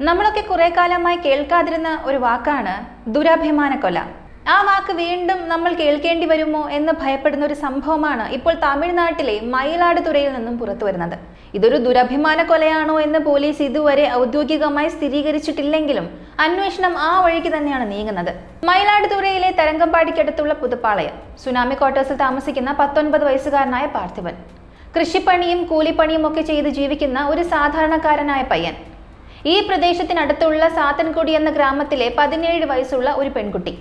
നമ്മളൊക്കെ കുറെ കാലമായി കേൾക്കാതിരുന്ന ഒരു വാക്കാണ് ദുരഭിമാനക്കൊല. ആ വാക്ക് വീണ്ടും നമ്മൾ കേൾക്കേണ്ടി വരുമോ എന്ന് ഭയപ്പെടുന്ന ഒരു സംഭവമാണ് ഇപ്പോൾ തമിഴ്നാട്ടിലെ മയിലാടുതുറയിൽ നിന്നും പുറത്തു വരുന്നത്. ഇതൊരു ദുരഭിമാന കൊലയാണോ എന്ന് പോലീസ് ഇതുവരെ ഔദ്യോഗികമായി സ്ഥിരീകരിച്ചിട്ടില്ലെങ്കിലും അന്വേഷണം ആ വഴിക്ക് തന്നെയാണ് നീങ്ങുന്നത്. മയിലാടുതുറയിലെ തരങ്കമ്പാടിക്കടുത്തുള്ള പുതുപ്പാളയം സുനാമി ക്വാർട്ടേഴ്സിൽ താമസിക്കുന്ന 19 വയസ്സുകാരനായ പാർത്ഥിപൻ. കൃഷിപ്പണിയും കൂലിപ്പണിയും ഒക്കെ ചെയ്ത് ജീവിക്കുന്ന ഒരു സാധാരണക്കാരനായ പയ്യൻ. ഈ പ്രദേശത്തിനടുത്തുള്ള സാത്തൻകുടി എന്ന ഗ്രാമത്തിലെ 17 വയസ്സുള്ള ഒരു പെൺകുട്ടി.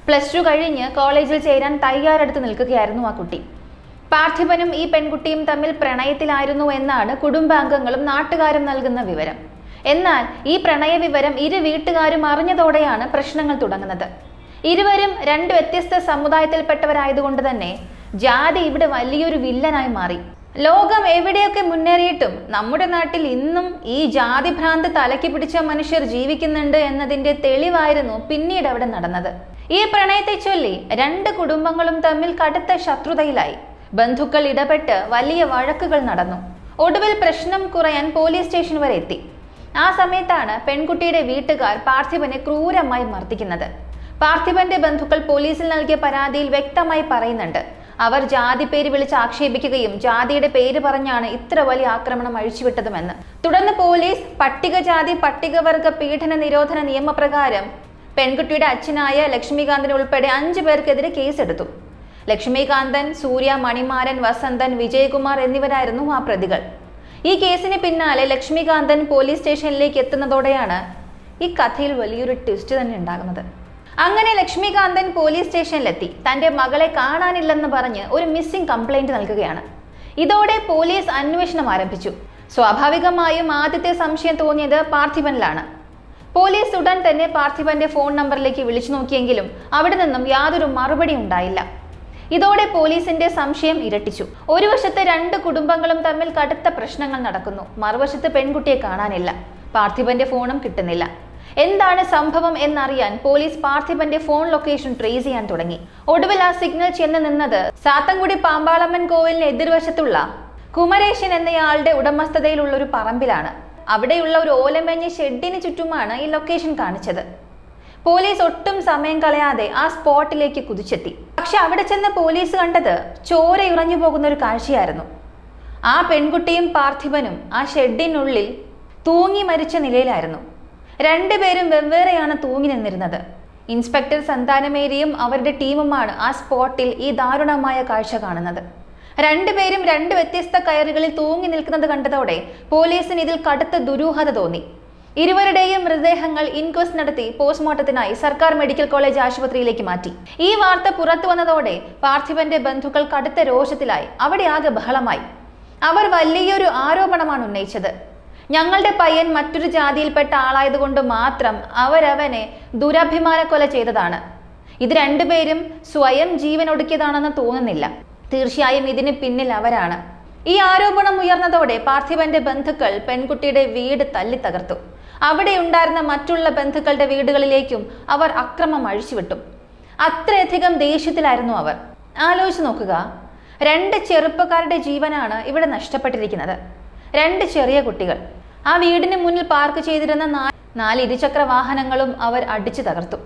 +2 കഴിഞ്ഞ് കോളേജിൽ ചേരാൻ തയ്യാറെടുത്ത് നിൽക്കുകയായിരുന്നു ആ കുട്ടി. പാർത്ഥിപനും ഈ പെൺകുട്ടിയും തമ്മിൽ പ്രണയത്തിലായിരുന്നു എന്നാണ് കുടുംബാംഗങ്ങളും നാട്ടുകാരും നൽകുന്ന വിവരം. എന്നാൽ ഈ പ്രണയ വിവരം ഇരു വീട്ടുകാരും അറിഞ്ഞതോടെയാണ് പ്രശ്നങ്ങൾ തുടങ്ങുന്നത്. ഇരുവരും 2 വ്യത്യസ്ത സമുദായത്തിൽപ്പെട്ടവരായതുകൊണ്ട് തന്നെ ജാതി ഇവിടെ വലിയൊരു വില്ലനായി മാറി. ലോകം എവിടെയൊക്കെ മുന്നേറിയിട്ടും നമ്മുടെ നാട്ടിൽ ഇന്നും ഈ ജാതി ഭ്രാന്ത് തലയ്ക്ക് പിടിച്ച മനുഷ്യർ ജീവിക്കുന്നുണ്ട് എന്നതിന്റെ തെളിവായിരുന്നു പിന്നീട് അവിടെ നടന്നത്. ഈ പ്രണയത്തെ ചൊല്ലി 2 കുടുംബങ്ങളും തമ്മിൽ കടുത്ത ശത്രുതയിലായി. ബന്ധുക്കൾ ഇടപെട്ട് വലിയ വഴക്കുകൾ നടന്നു. ഒടുവിൽ പ്രശ്നം കുറയാൻ പോലീസ് സ്റ്റേഷൻ വരെ എത്തി. ആ സമയത്താണ് പെൺകുട്ടിയുടെ വീട്ടുകാർ പാർത്ഥിപനെ ക്രൂരമായി മർദ്ദിക്കുന്നത്. പാർത്ഥിപന്റെ ബന്ധുക്കൾ പോലീസിൽ നൽകിയ പരാതിയിൽ വ്യക്തമായി പറയുന്നുണ്ട്, അവർ ജാതി പേര് വിളിച്ച് ആക്ഷേപിക്കുകയും ജാതിയുടെ പേര് പറഞ്ഞാണ് ഇത്ര വലിയ ആക്രമണം അഴിച്ചുവിട്ടതുമെന്ന്. തുടർന്ന് പോലീസ് പട്ടികജാതി പട്ടികവർഗ പീഡന നിരോധന നിയമപ്രകാരം പെൺകുട്ടിയുടെ അച്ഛനായ ലക്ഷ്മികാന്തൻ ഉൾപ്പെടെ 5 പേർക്കെതിരെ കേസെടുത്തു. ലക്ഷ്മികാന്തൻ, സൂര്യ, മണിമാരൻ, വസന്തൻ, വിജയകുമാർ എന്നിവരായിരുന്നു ആ പ്രതികൾ. ഈ കേസിന് പിന്നാലെ ലക്ഷ്മികാന്തൻ പോലീസ് സ്റ്റേഷനിലേക്ക് എത്തുന്നതോടെയാണ് ഈ കഥയിൽ വലിയൊരു ട്വിസ്റ്റ് തന്നെ ഉണ്ടാകുന്നത്. അങ്ങനെ ലക്ഷ്മികാന്തൻ പോലീസ് സ്റ്റേഷനിലെത്തി തന്റെ മകളെ കാണാനില്ലെന്ന് പറഞ്ഞ് ഒരു മിസ്സിംഗ് കംപ്ലൈന്റ് നൽകുകയാണ്. ഇതോടെ പോലീസ് അന്വേഷണം ആരംഭിച്ചു. സ്വാഭാവികമായും ആദ്യത്തെ സംശയം തോന്നിയത് പാർത്ഥിപനിലാണ്. പോലീസ് ഉടൻ തന്നെ പാർത്ഥിപന്റെ ഫോൺ നമ്പറിലേക്ക് വിളിച്ചു നോക്കിയെങ്കിലും അവിടെ നിന്നും യാതൊരു മറുപടി ഉണ്ടായില്ല. ഇതോടെ പോലീസിന്റെ സംശയം ഇരട്ടിച്ചു. ഒരു വശത്ത് 2 കുടുംബങ്ങളും തമ്മിൽ കടുത്ത പ്രശ്നങ്ങൾ നടക്കുന്നു, മറുവശത്ത് പെൺകുട്ടിയെ കാണാനില്ല, പാർത്ഥിപന്റെ ഫോണും കിട്ടുന്നില്ല. എന്താണ് സംഭവം എന്നറിയാൻ പോലീസ് പാർത്ഥിപന്റെ ഫോൺ ലൊക്കേഷൻ ട്രേസ് ചെയ്യാൻ തുടങ്ങി. ഒടുവിൽ ആ സിഗ്നൽ ചെന്ന് നിന്നത് സാത്തൻകുടി പാമ്പാളമ്മൻ കോവിലിന് എതിർവശത്തുള്ള കുമരേശൻ എന്നയാളുടെ ഉടമസ്ഥതയിലുള്ള ഒരു പറമ്പിലാണ്. അവിടെയുള്ള ഒരു ഓലമേഞ്ഞ ഷെഡിന് ചുറ്റുമാണ് ഈ ലൊക്കേഷൻ കാണിച്ചത്. പോലീസ് ഒട്ടും സമയം കളയാതെ ആ സ്പോട്ടിലേക്ക് കുതിച്ചെത്തി. പക്ഷെ അവിടെ ചെന്ന് പോലീസ് കണ്ടത് ചോരയുറഞ്ഞു പോകുന്ന ഒരു കാഴ്ചയായിരുന്നു. ആ പെൺകുട്ടിയും പാർത്ഥിപനും ആ ഷെഡിനുള്ളിൽ തൂങ്ങി മരിച്ച നിലയിലായിരുന്നു. 2 പേരും വെവ്വേറെയാണ് തൂങ്ങി നിന്നിരുന്നത്. ഇൻസ്പെക്ടർ സന്താനമേരിയും അവരുടെ ടീമുമാണ് ആ സ്പോട്ടിൽ ഈ ദാരുണമായ കാഴ്ച കാണുന്നത്. 2 പേരും 2 വ്യത്യസ്ത കയറുകളിൽ തൂങ്ങി നിൽക്കുന്നത് കണ്ടതോടെ പോലീസിന് ഇതിൽ കടുത്ത ദുരൂഹത തോന്നി. ഇരുവരുടെയും മൃതദേഹങ്ങൾ ഇൻക്വസ്റ്റ് നടത്തി പോസ്റ്റ്മോർട്ടത്തിനായി സർക്കാർ മെഡിക്കൽ കോളേജ് ആശുപത്രിയിലേക്ക് മാറ്റി. ഈ വാർത്ത പുറത്തു വന്നതോടെ പാർത്ഥിപന്റെ ബന്ധുക്കൾ കടുത്ത രോഷത്തിലായി. അവിടെ ആകെ ബഹളമായി. അവർ വലിയൊരു ആരോപണമാണ് ഉന്നയിച്ചത്. ഞങ്ങളുടെ പയ്യൻ മറ്റൊരു ജാതിയിൽപ്പെട്ട ആളായതുകൊണ്ട് മാത്രം അവരവനെ ദുരഭിമാന കൊല ചെയ്തതാണ്. ഇത് 2 പേരും സ്വയം ജീവൻ ഒടുക്കിയതാണെന്ന് തോന്നുന്നില്ല. തീർച്ചയായും ഇതിന് പിന്നിൽ അവരാണ്. ഈ ആരോപണം ഉയർന്നതോടെ പാർത്ഥിപന്റെ ബന്ധുക്കൾ പെൺകുട്ടിയുടെ വീട് തല്ലി തകർത്തു. അവിടെ ഉണ്ടായിരുന്ന മറ്റുള്ള ബന്ധുക്കളുടെ വീടുകളിലേക്കും അവർ അക്രമം അഴിച്ചുവിട്ടു. അത്രയധികം ദേഷ്യത്തിലായിരുന്നു അവർ. ആലോചിച്ച് നോക്കുക, 2 ചെറുപ്പക്കാരുടെ ജീവനാണ് ഇവിടെ നഷ്ടപ്പെട്ടിരിക്കുന്നത്. 2 ചെറിയ കുട്ടികൾ. ആ വീടിന് മുന്നിൽ പാർക്ക് ചെയ്തിരുന്ന 4 ഇരുചക്ര വാഹനങ്ങളും അവർ അടിച്ചു തകർത്തു.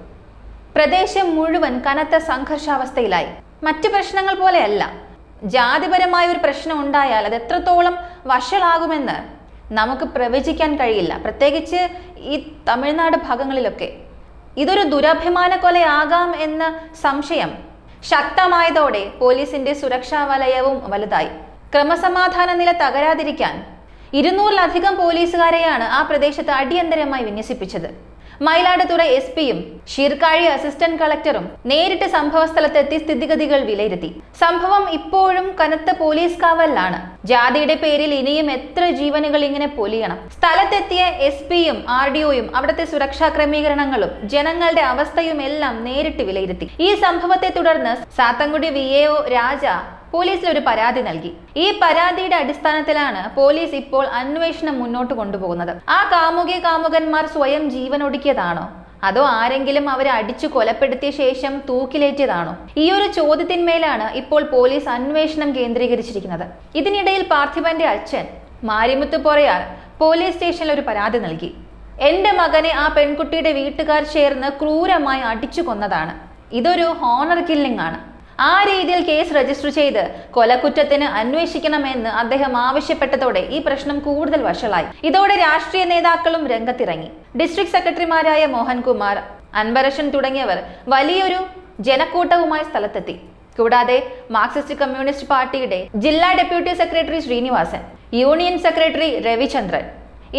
പ്രദേശം മുഴുവൻ കനത്ത സംഘർഷാവസ്ഥയിലായി. മറ്റു പ്രശ്നങ്ങൾ പോലെയല്ല, ജാതിപരമായ ഒരു പ്രശ്നം ഉണ്ടായാൽ അത് എത്രത്തോളം വഷളാകുമെന്ന് നമുക്ക് പ്രവചിക്കാൻ കഴിയില്ല. പ്രത്യേകിച്ച് ഈ തമിഴ്നാട് ഭാഗങ്ങളിലൊക്കെ ഇതൊരു ദുരഭിമാന കൊലയാകാം എന്ന സംശയം ശക്തമായതോടെ പോലീസിന്റെ സുരക്ഷാ വലയവും വലുതായി. ക്രമസമാധാന നില തകരാതിരിക്കാൻ 200-ലധികം പോലീസുകാരെയാണ് ആ പ്രദേശത്ത് അടിയന്തരമായി വിന്യസിപ്പിച്ചത്. മയിലാടുതുറ SP-യും ശീർക്കാഴി അസിസ്റ്റന്റ് കളക്ടറും നേരിട്ട് സംഭവസ്ഥലത്തെത്തി സ്ഥിതിഗതികൾ വിലയിരുത്തി. സംഭവം ഇപ്പോഴും കനത്ത പോലീസ് കാവലിലാണ്. ജാതിയുടെ പേരിൽ ഇനിയും എത്ര ജീവനുകൾ ഇങ്ങനെ പൊലിയണം? സ്ഥലത്തെത്തിയ SP-യും RDO-യും അവിടുത്തെ സുരക്ഷാ ക്രമീകരണങ്ങളും ജനങ്ങളുടെ അവസ്ഥയും എല്ലാം നേരിട്ട് വിലയിരുത്തി. ഈ സംഭവത്തെ തുടർന്ന് സാത്തൻകുടി VAO രാജ പോലീസിൽ ഒരു പരാതി നൽകി. ഈ പരാതിയുടെ അടിസ്ഥാനത്തിലാണ് പോലീസ് ഇപ്പോൾ അന്വേഷണം മുന്നോട്ട് കൊണ്ടുപോകുന്നത്. ആ കാമുകന്മാർ സ്വയം ജീവനൊടുക്കിയതാണോ, അതോ ആരെങ്കിലും അവരെ അടിച്ചു കൊലപ്പെടുത്തിയ ശേഷം തൂക്കിലേറ്റിയതാണോ? ഈ ഒരു ചോദ്യത്തിന്മേലാണ് ഇപ്പോൾ പോലീസ് അന്വേഷണം കേന്ദ്രീകരിച്ചിരിക്കുന്നത്. ഇതിനിടയിൽ പാർത്ഥിപന്റെ അച്ഛൻ മാരിമുത്ത് പൊറയാർ പോലീസ് സ്റ്റേഷനിൽ ഒരു പരാതി നൽകി. എന്റെ മകനെ ആ പെൺകുട്ടിയുടെ വീട്ടുകാർ ചേർന്ന് ക്രൂരമായി അടിച്ചു കൊന്നതാണ്. ഇതൊരു ഹോണർ കില്ലിംഗ് ആണ്. ആ രീതിയിൽ കേസ് രജിസ്റ്റർ ചെയ്ത് കൊലക്കുറ്റത്തിന് അന്വേഷിക്കണമെന്ന് അദ്ദേഹം ആവശ്യപ്പെട്ടതോടെ ഈ പ്രശ്നം കൂടുതൽ വഷളായി. ഇതോടെ രാഷ്ട്രീയ നേതാക്കളും രംഗത്തിറങ്ങി. ഡിസ്ട്രിക്ട് സെക്രട്ടറിമാരായ മോഹൻകുമാർ, അൻവരശൻ തുടങ്ങിയവർ വലിയൊരു ജനക്കൂട്ടവുമായി സ്ഥലത്തെത്തി. കൂടാതെ മാർക്സിസ്റ്റ് കമ്മ്യൂണിസ്റ്റ് പാർട്ടിയുടെ ജില്ലാ deputy secretary Sreenivasan, union secretary Ravichandran,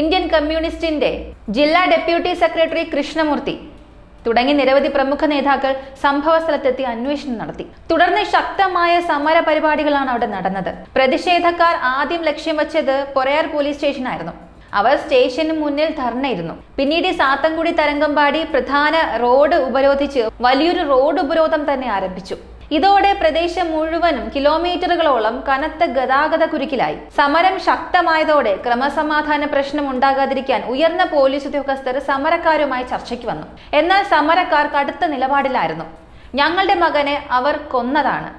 Indian കമ്മ്യൂണിസ്റ്റിന്റെ ജില്ലാ ഡെപ്യൂട്ടി സെക്രട്ടറി കൃഷ്ണമൂർത്തി തുടങ്ങി നിരവധി പ്രമുഖ നേതാക്കൾ സംഭവ സ്ഥലത്തെത്തി അന്വേഷണം നടത്തി. തുടർന്ന് ശക്തമായ സമര പരിപാടികളാണ് അവിടെ നടന്നത്. പ്രതിഷേധക്കാർ ആദ്യം ലക്ഷ്യം വെച്ചത് പൊറയാർ പോലീസ് സ്റ്റേഷനായിരുന്നു. അവർ സ്റ്റേഷന് മുന്നിൽ ധർണയിരുന്നു. പിന്നീട് സാത്തൻകുടി തരങ്കമ്പാടി പ്രധാന റോഡ് ഉപരോധിച്ച് വലിയൊരു റോഡ് ഉപരോധം തന്നെ ആരംഭിച്ചു. ഇതോടെ പ്രദേശം മുഴുവനും കിലോമീറ്ററുകളോളം കനത്ത ഗതാഗത കുരുക്കിലായി. സമരം ശക്തമായതോടെ ക്രമസമാധാന പ്രശ്നം ഉണ്ടാകാതിരിക്കാൻ ഉയർന്ന പോലീസ് ഉദ്യോഗസ്ഥർ സമരക്കാരുമായി ചർച്ചയ്ക്ക് വന്നു. എന്നാൽ സമരക്കാർ കടുത്ത നിലപാടിലായിരുന്നു. ഞങ്ങളുടെ മകനെ അവർ കൊന്നതാണ്,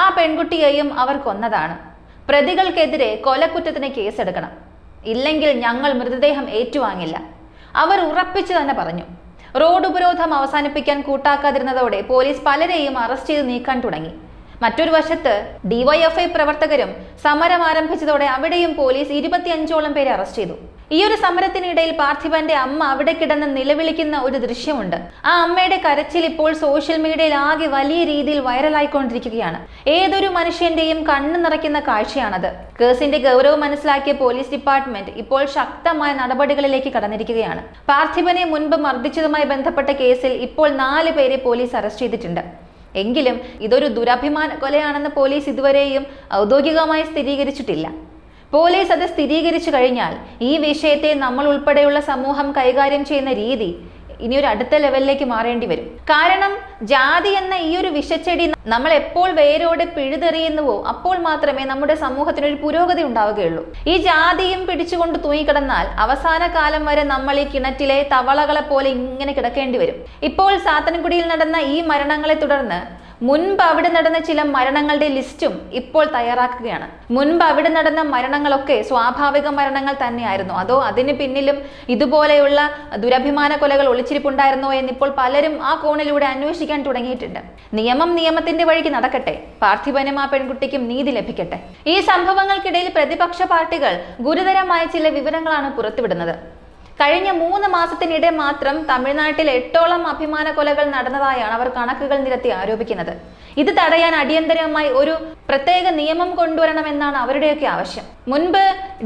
ആ പെൺകുട്ടിയെയും അവർ കൊന്നതാണ്. പ്രതികൾക്കെതിരെ കൊലക്കുറ്റത്തിന് കേസെടുക്കണം, ഇല്ലെങ്കിൽ ഞങ്ങൾ മൃതദേഹം ഏറ്റുവാങ്ങില്ല, അവർ ഉറപ്പിച്ചു തന്നെ പറഞ്ഞു. റോഡ് ഉപരോധം അവസാനിപ്പിക്കാൻ കൂട്ടാക്കാതിരുന്നതോടെ പോലീസ് പലരെയും അറസ്റ്റ് ചെയ്ത് നീക്കാൻ തുടങ്ങി. മറ്റൊരു വശത്ത് ഡിവൈഎഫ്ഐ പ്രവർത്തകരും സമരം ആരംഭിച്ചതോടെ അവിടെയും പോലീസ് 25ഓളം പേരെ അറസ്റ്റ് ചെയ്തു. ഈ ഒരു സമരത്തിനിടയിൽ പാർത്ഥിബന്റെ അമ്മ അവിടെ കിടന്ന് നിലവിളിക്കുന്ന ഒരു ദൃശ്യമുണ്ട്. ആ അമ്മയുടെ കരച്ചിൽ ഇപ്പോൾ സോഷ്യൽ മീഡിയയിൽ ആകെ വലിയ രീതിയിൽ വൈറലായിക്കൊണ്ടിരിക്കുകയാണ്. ഏതൊരു മനുഷ്യന്റെയും കണ്ണു നിറയ്ക്കുന്ന കാഴ്ചയാണത്. കേസിന്റെ ഗൗരവം മനസ്സിലാക്കിയ പോലീസ് ഡിപ്പാർട്ട്മെന്റ് ഇപ്പോൾ ശക്തമായ നടപടികളിലേക്ക് കടന്നിരിക്കുകയാണ്. പാർത്ഥിബനെ മുൻപ് മർദ്ദിച്ചതുമായി ബന്ധപ്പെട്ട കേസിൽ ഇപ്പോൾ 4 പേരെ പോലീസ് അറസ്റ്റ് ചെയ്തിട്ടുണ്ട്. എങ്കിലും ഇതൊരു ദുരഭിമാന കൊലയാണെന്ന് പോലീസ് ഇതുവരെയും ഔദ്യോഗികമായി സ്ഥിരീകരിച്ചിട്ടില്ല. പോലീസ് അത് സ്ഥിരീകരിച്ചു കഴിഞ്ഞാൽ ഈ വിഷയത്തെ നമ്മൾ ഉൾപ്പെടെയുള്ള സമൂഹം കൈകാര്യം ചെയ്യുന്ന രീതി ഇനി ഒരു അടുത്ത ലെവലിലേക്ക് മാറേണ്ടി വരും. കാരണം ജാതി എന്ന ഈ ഒരു വിഷച്ചെടി നമ്മൾ എപ്പോൾ വേരോടെ പിഴുതെറിയുന്നുവോ അപ്പോൾ മാത്രമേ നമ്മുടെ സമൂഹത്തിനൊരു പുരോഗതി ഉണ്ടാവുകയുള്ളൂ. ഈ ജാതിയും പിടിച്ചുകൊണ്ട് തൂങ്ങിക്കിടന്നാൽ അവസാന കാലം വരെ നമ്മൾ ഈ കിണറ്റിലെ തവളകളെ പോലെ ഇങ്ങനെ കിടക്കേണ്ടി വരും. ഇപ്പോൾ സാത്തൻകുടിയിൽ നടന്ന ഈ മരണങ്ങളെ തുടർന്ന് മുൻപ് അവിടെ നടന്ന ചില മരണങ്ങളുടെ ലിസ്റ്റും ഇപ്പോൾ തയ്യാറാക്കുകയാണ്. മുൻപ് അവിടെ നടന്ന മരണങ്ങളൊക്കെ സ്വാഭാവിക മരണങ്ങൾ തന്നെയായിരുന്നു, അതോ അതിന് പിന്നിലും ഇതുപോലെയുള്ള ദുരഭിമാന കൊലകൾ ഒളിച്ചിരിപ്പുണ്ടായിരുന്നോ എന്നിപ്പോൾ പലരും ആ കോണിലൂടെ അന്വേഷിക്കാൻ തുടങ്ങിയിട്ടുണ്ട്. നിയമം നിയമത്തിന്റെ വഴിക്ക് നടക്കട്ടെ, പാർത്ഥിബനും ആ പെൺകുട്ടിക്കും നീതി ലഭിക്കട്ടെ. ഈ സംഭവങ്ങൾക്കിടയിൽ പ്രതിപക്ഷ പാർട്ടികൾ ഗുരുതരമായ ചില വിവരങ്ങളാണ് പുറത്തുവിടുന്നത്. കഴിഞ്ഞ 3 മാസത്തിനിടെ മാത്രം തമിഴ്നാട്ടിൽ 8ഓളം അഭിമാന കൊലകൾ നടന്നതായാണ് അവർ കണക്കുകൾ നിരത്തി ആരോപിക്കുന്നത്. ഇത് തടയാൻ അടിയന്തരമായി ഒരു പ്രത്യേക നിയമം കൊണ്ടുവരണമെന്നാണ് അവരുടെയൊക്കെ ആവശ്യം. മുൻപ്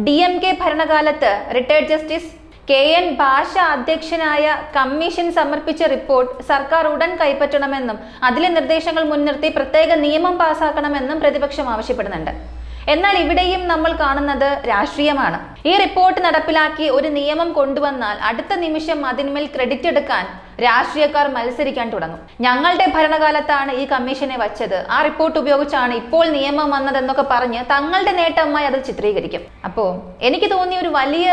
DMK ഭരണകാലത്ത് റിട്ടയർഡ് ജസ്റ്റിസ് KN ഭാഷ അധ്യക്ഷനായ കമ്മീഷൻ സമർപ്പിച്ച റിപ്പോർട്ട് സർക്കാർ ഉടൻ കൈപ്പറ്റണമെന്നും അതിലെ നിർദ്ദേശങ്ങൾ മുൻനിർത്തി പ്രത്യേക നിയമം പാസാക്കണമെന്നും പ്രതിപക്ഷം ആവശ്യപ്പെടുന്നുണ്ട്. എന്നാൽ ഇവിടെയും നമ്മൾ കാണുന്നത് രാഷ്ട്രീയമാണ്. ഈ റിപ്പോർട്ട് നടപ്പിലാക്കി ഒരു നിയമം കൊണ്ടുവന്നാൽ അടുത്ത നിമിഷം അതിന്മേൽ ക്രെഡിറ്റ് എടുക്കാൻ രാഷ്ട്രീയക്കാർ മത്സരിക്കാൻ തുടങ്ങും. ഞങ്ങളുടെ ഭരണകാലത്താണ് ഈ കമ്മീഷനെ വച്ചത്, ആ റിപ്പോർട്ട് ഉപയോഗിച്ചാണ് ഇപ്പോൾ നിയമം വന്നതെന്നൊക്കെ പറഞ്ഞ് തങ്ങളുടെ നേട്ടമായി അത് ചിത്രീകരിക്കും. അപ്പോ എനിക്ക് തോന്നിയ ഒരു വലിയ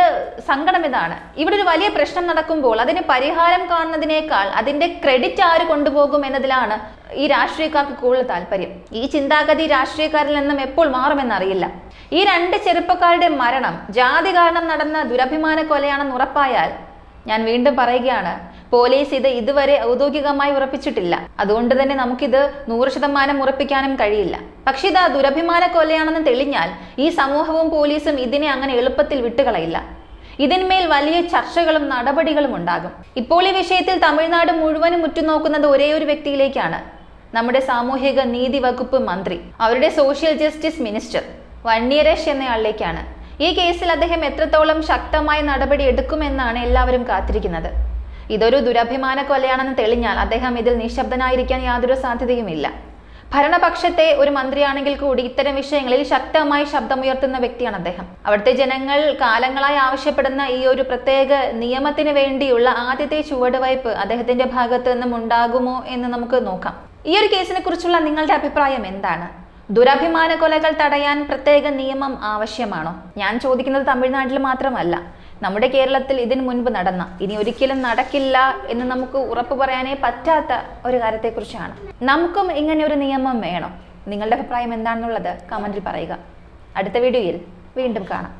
സങ്കടം ഇതാണ്. ഇവിടെ ഒരു വലിയ പ്രശ്നം നടക്കുമ്പോൾ അതിന് പരിഹാരം കാണുന്നതിനേക്കാൾ അതിന്റെ ക്രെഡിറ്റ് ആര് കൊണ്ടുപോകും എന്നതിലാണ് ഈ രാഷ്ട്രീയക്കാർക്ക് കൂടുതൽ താല്പര്യം. ഈ ചിന്താഗതി രാഷ്ട്രീയക്കാരിൽ നിന്നും എപ്പോൾ മാറുമെന്നറിയില്ല. ഈ 2 ചെറുപ്പക്കാരുടെ മരണം ജാതി കാരണം നടന്ന ദുരഭിമാന കൊലയാണെന്ന് ഉറപ്പായാൽ, ഞാൻ വീണ്ടും പറയുകയാണ്, പോലീസ് ഇതുവരെ ഔദ്യോഗികമായി ഉറപ്പിച്ചിട്ടില്ല. അതുകൊണ്ട് തന്നെ നമുക്കിത് 100% ഉറപ്പിക്കാനും കഴിയില്ല. പക്ഷെ ഇത് ദുരഭിമാന കൊലയാണെന്ന് തെളിഞ്ഞാൽ ഈ സമൂഹവും പോലീസും ഇതിനെ അങ്ങനെ എളുപ്പത്തിൽ വിട്ടുകളയില്ല. ഇതിന്മേൽ വലിയ ചർച്ചകളും നടപടികളും ഉണ്ടാകും. ഇപ്പോൾ ഈ വിഷയത്തിൽ തമിഴ്നാട് മുഴുവനും ഉറ്റുനോക്കുന്നത് ഒരേ ഒരു വ്യക്തിയിലേക്കാണ്, നമ്മുടെ സാമൂഹിക നീതി വകുപ്പ് മന്ത്രി, അവരുടെ സോഷ്യൽ ജസ്റ്റിസ് മിനിസ്റ്റർ വന്യരേഷ് എന്നയാളിലേക്കാണ്. ഈ കേസിൽ അദ്ദേഹം എത്രത്തോളം ശക്തമായ നടപടി എടുക്കുമെന്നാണ് എല്ലാവരും കാത്തിരിക്കുന്നത്. ഇതൊരു ദുരഭിമാന കൊലയാണെന്ന് തെളിഞ്ഞാൽ അദ്ദേഹം ഇതിൽ നിശബ്ദനായിരിക്കാൻ യാതൊരു സാധ്യതയുമില്ല. ഭരണപക്ഷത്തെ ഒരു മന്ത്രിയാണെങ്കിൽ കൂടി ഇത്തരം വിഷയങ്ങളിൽ ശക്തമായി ശബ്ദമുയർത്തുന്ന വ്യക്തിയാണ് അദ്ദേഹം. അവിടുത്തെ ജനങ്ങൾ കാലങ്ങളായി ആവശ്യപ്പെടുന്ന ഈ ഒരു പ്രത്യേക നിയമത്തിന് വേണ്ടിയുള്ള ആദ്യത്തെ ചുവടുവയ്പ് അദ്ദേഹത്തിന്റെ ഭാഗത്ത് നിന്നും ഉണ്ടാകുമോ എന്ന് നമുക്ക് നോക്കാം. ഈ ഒരു കേസിനെ കുറിച്ചുള്ള നിങ്ങളുടെ അഭിപ്രായം എന്താണ്? ദുരഭിമാന കൊലകൾ തടയാൻ പ്രത്യേക നിയമം ആവശ്യമാണോ? ഞാൻ ചോദിക്കുന്നത് തമിഴ്നാട്ടിൽ മാത്രമല്ല, നമ്മുടെ കേരളത്തിൽ ഇതിനു മുൻപ് നടന്ന, ഇനി ഒരിക്കലും നടക്കില്ല എന്ന് നമുക്ക് ഉറപ്പ് പറയാനേ പറ്റാത്ത ഒരു കാര്യത്തെക്കുറിച്ചാണ്. നമുക്കും ഇങ്ങനെ ഒരു നിയമം വേണം. നിങ്ങളുടെ അഭിപ്രായം എന്താണെന്നുള്ളത് കമന്റിൽ പറയുക. അടുത്ത വീഡിയോയിൽ വീണ്ടും കാണാം.